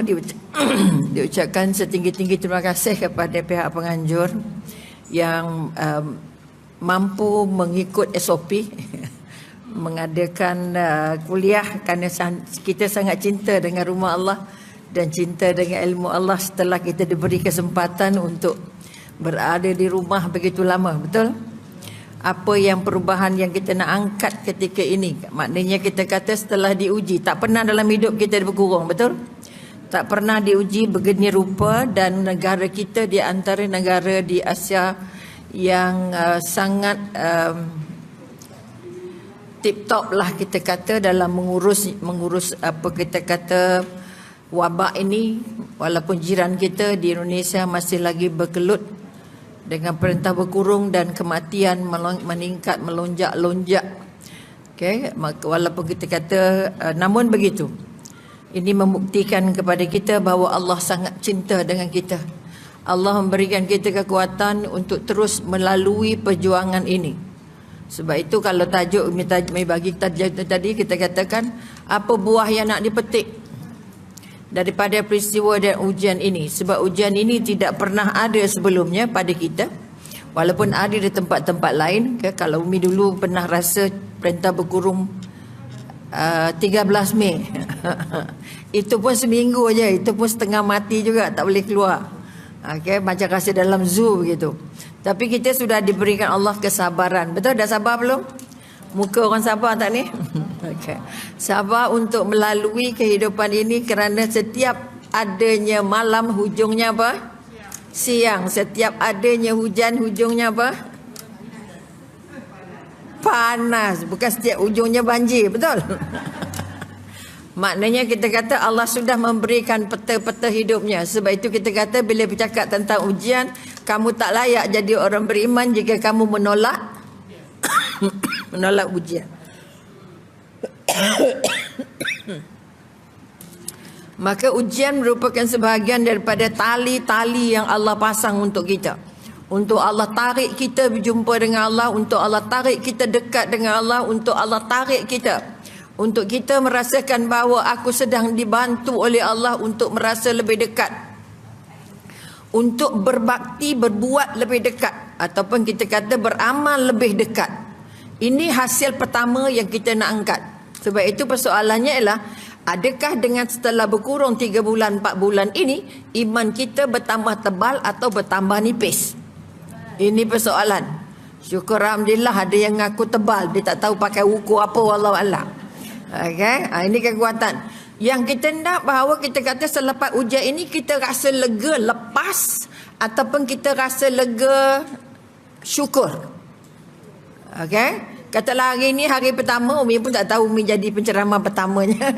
diucapkan setinggi-tinggi terima kasih kepada pihak penganjur yang mampu mengikut SOP mengadakan kuliah kerana kita sangat cinta dengan rumah Allah dan cinta dengan ilmu Allah setelah kita diberi kesempatan untuk berada di rumah begitu lama, betul? Apa yang perubahan yang kita nak angkat ketika ini? Maknanya kita kata setelah diuji, tak pernah dalam hidup kita berkurang, betul? Tak pernah diuji begini rupa, dan negara kita di antara negara di Asia yang sangat tip-top lah kita kata dalam mengurus apa kita kata wabak ini, walaupun jiran kita di Indonesia masih lagi berkelut dengan perintah berkurung dan kematian meningkat melonjak-lonjak. Okey, walaupun kita kata namun begitu, ini membuktikan kepada kita bahawa Allah sangat cinta dengan kita. Allah memberikan kita kekuatan untuk terus melalui perjuangan ini. Sebab itu kalau tajuk bagi tadi kita katakan apa buah yang nak dipetik daripada peristiwa dan ujian ini. Sebab ujian ini tidak pernah ada sebelumnya pada kita. Walaupun ada di tempat-tempat lain. Kalau Umi dulu pernah rasa perintah berkurung 13 Mei. Itu pun seminggu aja, itu pun setengah mati juga, tak boleh keluar. Okay, macam rasa dalam zoo begitu. Tapi kita sudah diberikan Allah kesabaran. Betul? Dah sabar belum? Muka orang sabar tak ni? Okay. Sabar untuk melalui kehidupan ini kerana setiap adanya malam hujungnya apa? Siang. Setiap adanya hujan hujungnya apa? Panas. Bukan setiap hujungnya banjir. Betul? Maknanya kita kata Allah sudah memberikan peta-peta hidupnya. Sebab itu kita kata bila bercakap tentang ujian, kamu tak layak jadi orang beriman jika kamu menolak menolak ujian. Maka ujian merupakan sebahagian daripada tali-tali yang Allah pasang untuk kita. Untuk Allah tarik kita berjumpa dengan Allah, untuk Allah tarik kita dekat dengan Allah, untuk Allah tarik kita, untuk kita merasakan bahawa aku sedang dibantu oleh Allah untuk merasa lebih dekat, untuk berbakti, berbuat lebih dekat, ataupun kita kata beramal lebih dekat. Ini hasil pertama yang kita nak angkat. Sebab itu persoalannya ialah, adakah dengan setelah berkurung 3 bulan, 4 bulan ini, iman kita bertambah tebal atau bertambah nipis? Ini persoalan. Syukur Alhamdulillah ada yang ngaku tebal, dia tak tahu pakai ukur apa, wallahualam. Okay? Ini kekuatan. Yang kita nak bahawa kita kata selepas ujian ini kita rasa lega lepas, ataupun kita rasa lega syukur. Okay? Katalah hari ini hari pertama, Umi pun tak tahu Umi jadi penceramah pertamanya.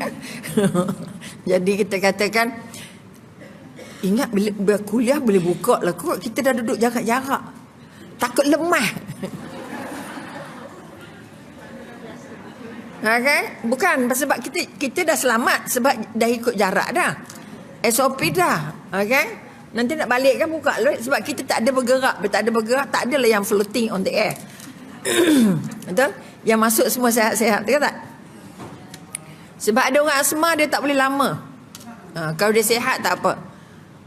Jadi kita katakan, ingat bila kuliah boleh buka lah kot, kita dah duduk jarak-jarak, takut lemah. Okay? Bukan sebab kita dah selamat, sebab dah ikut jarak dah, SOP dah. Okay? Nanti nak balik kan buka lah, sebab kita tak ada bergerak. Bila tak ada bergerak, tak adalah yang floating on the air. Betul? Yang masuk semua sehat-sehat, tak? Sebab ada orang asma, dia tak boleh lama. Kalau dia sihat tak apa.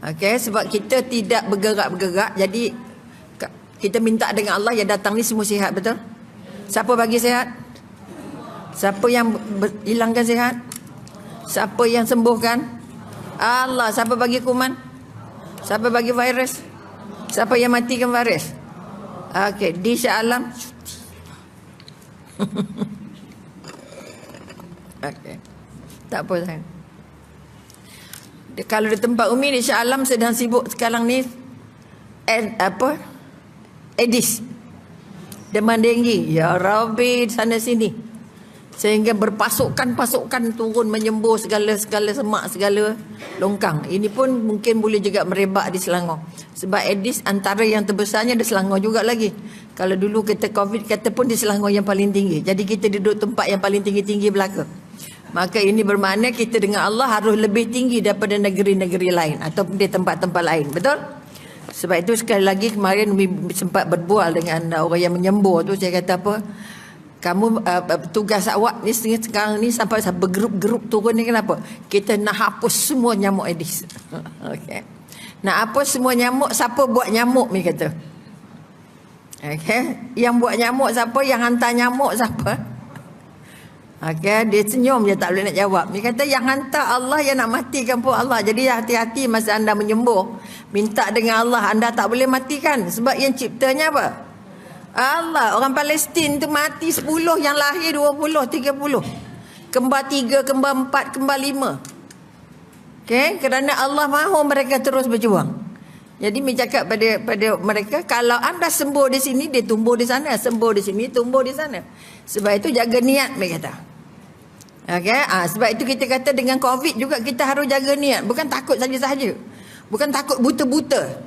Okay? Sebab kita tidak bergerak-bergerak, jadi kita minta dengan Allah yang datang ni semua sihat, betul? Siapa bagi sihat? Siapa yang hilangkan sihat? Siapa yang sembuhkan? Allah. Siapa bagi kuman? Siapa bagi virus? Siapa yang matikan virus? Okey, di Shah Alam. Okey. Tak apa sayang. Kalau di tempat Umi di Shah Alam sedang sibuk sekarang ni Aedes, demam denggi. Ya Rabbi, sana sini. Sehingga berpasukan-pasukan turun menyembuh segala semak, segala longkang. Ini pun mungkin boleh juga merebak di Selangor. Sebab Aedes antara yang terbesarnya di Selangor juga lagi. Kalau dulu kita COVID, kata pun di Selangor yang paling tinggi. Jadi kita duduk tempat yang paling tinggi-tinggi belaka. Maka ini bermakna kita dengan Allah harus lebih tinggi daripada negeri-negeri lain ataupun di tempat-tempat lain. Betul? Sebab itu sekali lagi kemarin sempat berbual dengan orang yang menyembuh tu. Saya kata apa? Kamu tugas awak ni sekarang ni sampai bergerup-gerup turun ni kenapa? Kita nak hapus semua nyamuk Aedes. Okey. Nak hapus semua nyamuk, siapa buat nyamuk ni kata? Okey. Yang buat nyamuk siapa? Yang hantar nyamuk siapa? Okey, dia senyum je tak boleh nak jawab. Dia kata yang hantar Allah, yang nak matikan pun Allah. Jadi hati-hati masa anda menyembuh. Minta dengan Allah, anda tak boleh matikan. Sebab yang ciptanya apa? Allah. Orang Palestin tu mati 10, yang lahir 20, 30. Kembar 3, kembar 4, kembar 5. Okey, kerana Allah mahu mereka terus berjuang. Jadi dia cakap pada mereka, kalau anda sembuh di sini, dia tumbuh di sana. Sembuh di sini, tumbuh di sana. Sebab itu jaga niat, dia kata. Okey, sebab itu kita kata dengan COVID juga kita harus jaga niat. Bukan takut saja-saja. Bukan takut buta-buta.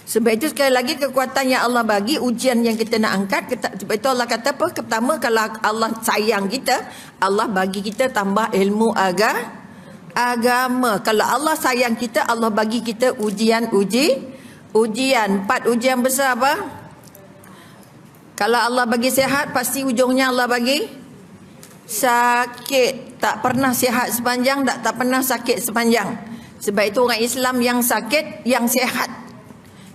Sebab itu sekali lagi kekuatan yang Allah bagi, ujian yang kita nak angkat. Sebab itu Allah kata apa? Pertama, kalau Allah sayang kita, Allah bagi kita tambah ilmu agama. Kalau Allah sayang kita, Allah bagi kita ujian. 4 ujian besar apa? Kalau Allah bagi sihat, pasti ujungnya Allah bagi sakit. Tak pernah sihat sepanjang, tak pernah sakit sepanjang. Sebab itu orang Islam yang sakit, yang sihat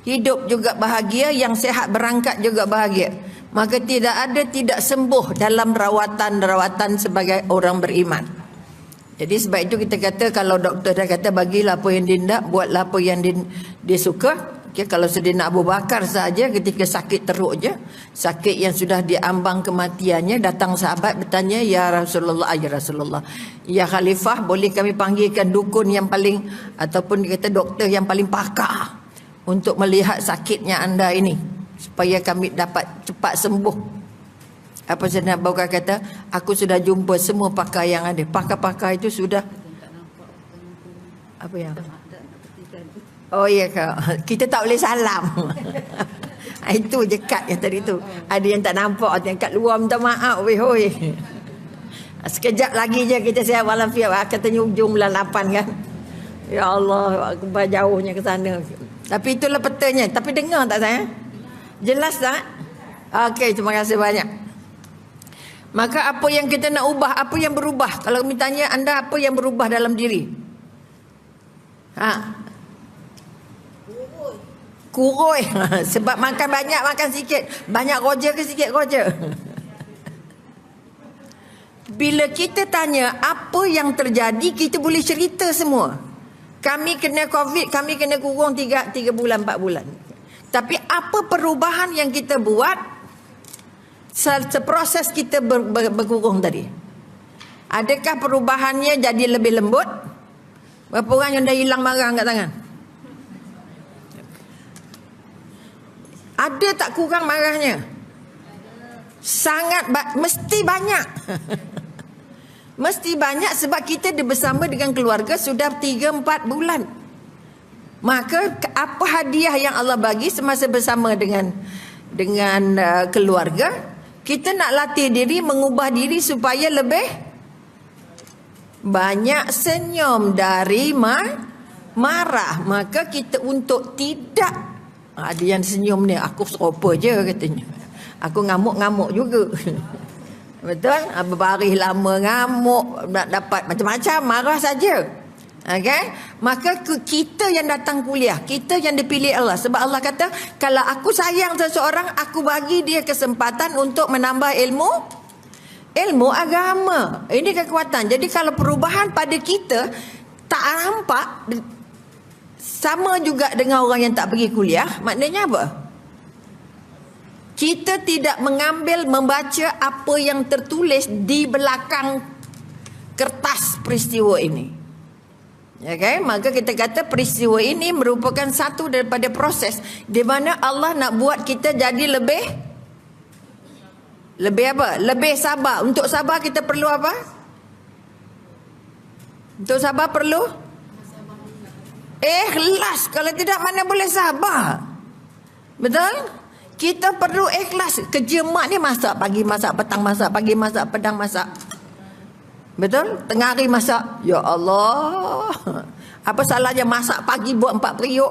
hidup juga bahagia, yang sihat berangkat juga bahagia. Maka tidak sembuh dalam rawatan sebagai orang beriman. Jadi sebab itu kita kata, kalau doktor dah kata bagilah apa yang dia nak, buatlah apa yang dia suka. Okay, kalau Saidina Abu Bakar saja ketika sakit teruk je, sakit yang sudah diambang kematiannya, datang sahabat bertanya, ya Rasulullah, ya Khalifah, boleh kami panggilkan dukun yang paling, ataupun dia kata doktor yang paling pakar untuk melihat sakitnya anda ini, supaya kami dapat cepat sembuh. Apa Saidina Abu Bakar kata, aku sudah jumpa semua pakar yang ada. Pakar-pakar itu sudah apa yang? Oh ya, kita tak boleh salam. Itu je kad yang tadi tu. Ada yang tak nampak, yang kat luar minta maaf. Hoi. Sekejap lagi je kita siap walafiat. Katanya hujung bulan 8 kan. Ya Allah, jauhnya ke sana. Tapi itulah petanya. Tapi dengar tak saya? Jelas tak? Okey, terima kasih banyak. Maka apa yang kita nak ubah, apa yang berubah? Kalau tanya anda apa yang berubah dalam diri? Kurus. Sebab makan banyak, makan sikit. Banyak roja ke sikit roja? Bila kita tanya apa yang terjadi, kita boleh cerita semua. Kami kena COVID, kami kena kurung 3 bulan, 4 bulan. Tapi apa perubahan yang kita buat seproses kita berkurung tadi? Adakah perubahannya jadi lebih lembut? Berapa orang yang dah hilang marah angkat tangan? Ada tak kurang marahnya? Sangat, mesti banyak. Mesti banyak sebab kita bersama dengan keluarga sudah 3-4 bulan. Maka apa hadiah yang Allah bagi semasa bersama dengan keluarga? Kita nak latih diri, mengubah diri supaya lebih banyak senyum dari marah. Maka kita untuk tidak, ada yang senyum ni, aku serupa je katanya. Aku ngamuk-ngamuk juga. Betul? Berbaris lama ngamuk, nak dapat macam-macam, marah saja. Okay? Maka kita yang datang kuliah, kita yang dipilih Allah. Sebab Allah kata, kalau aku sayang seseorang, aku bagi dia kesempatan untuk menambah ilmu agama. Ini kekuatan. Jadi kalau perubahan pada kita tak nampak, sama juga dengan orang yang tak pergi kuliah. Maknanya apa? Kita tidak membaca apa yang tertulis di belakang kertas peristiwa ini. Okay? Maka kita kata peristiwa ini merupakan satu daripada proses di mana Allah nak buat kita jadi lebih apa? Lebih sabar. Untuk sabar kita perlu apa? Untuk sabar perlu ikhlas. Kalau tidak, mana boleh sabar? Betul? Kita perlu ikhlas. Kerja mak ni masak pagi, masak petang, masak pagi, masak petang, masak. Betul? Tengah hari masak. Ya Allah. Apa salahnya masak pagi buat 4 periuk?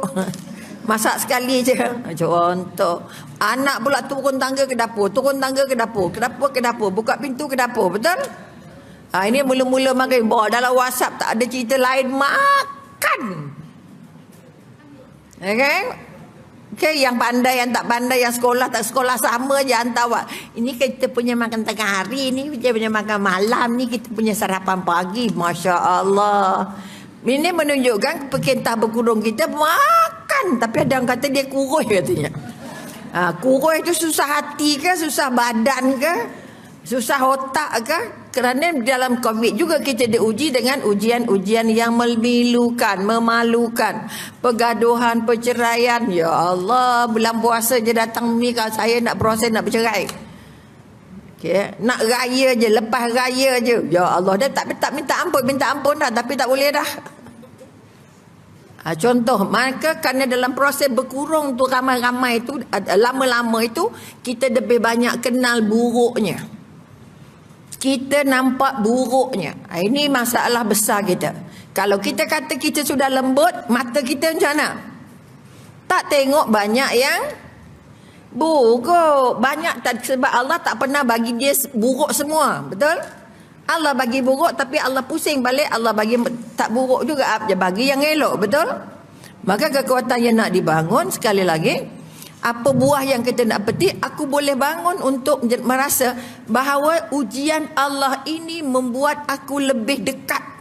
Masak sekali je. Contoh. Anak pula turun tangga ke dapur, turun tangga ke dapur, ke dapur ke dapur, buka pintu ke dapur, betul? Ini mula-mula makan. Bawa dalam WhatsApp tak ada cerita lain, makan. Okay? Okay, yang pandai, yang tak pandai, yang sekolah tak sekolah sama je hantar. Ini kita punya makan tengah hari, ni kita punya makan malam, ni kita punya sarapan pagi. Masya Allah. Ini menunjukkan perintah berkurung kita makan. Tapi ada yang kata dia kurus katanya. Kurus itu susah hati ke, susah badan ke, susah otak ke? Kerana dalam COVID juga kita diuji dengan ujian-ujian yang memilukan, memalukan. Pergaduhan, perceraian. Ya Allah, bulan puasa je datang ni kalau saya nak proses nak bercerai. Okay. Nak raya je, lepas raya je. Ya Allah, dah tak minta ampun dah, tapi tak boleh dah. Contoh, maka kerana dalam proses berkurung tu ramai-ramai tu, lama-lama itu kita lebih banyak kenal buruknya. Kita nampak buruknya. Ini masalah besar kita. Kalau kita kata kita sudah lembut, mata kita macam mana? Tak tengok banyak yang buruk. Banyak sebab Allah tak pernah bagi dia buruk semua. Betul? Allah bagi buruk tapi Allah pusing balik, Allah bagi tak buruk juga, dia bagi yang elok, betul? Maka kekuatan yang nak dibangun, sekali lagi, apa buah yang kita nak petik, aku boleh bangun untuk merasa bahawa ujian Allah ini membuat aku lebih dekat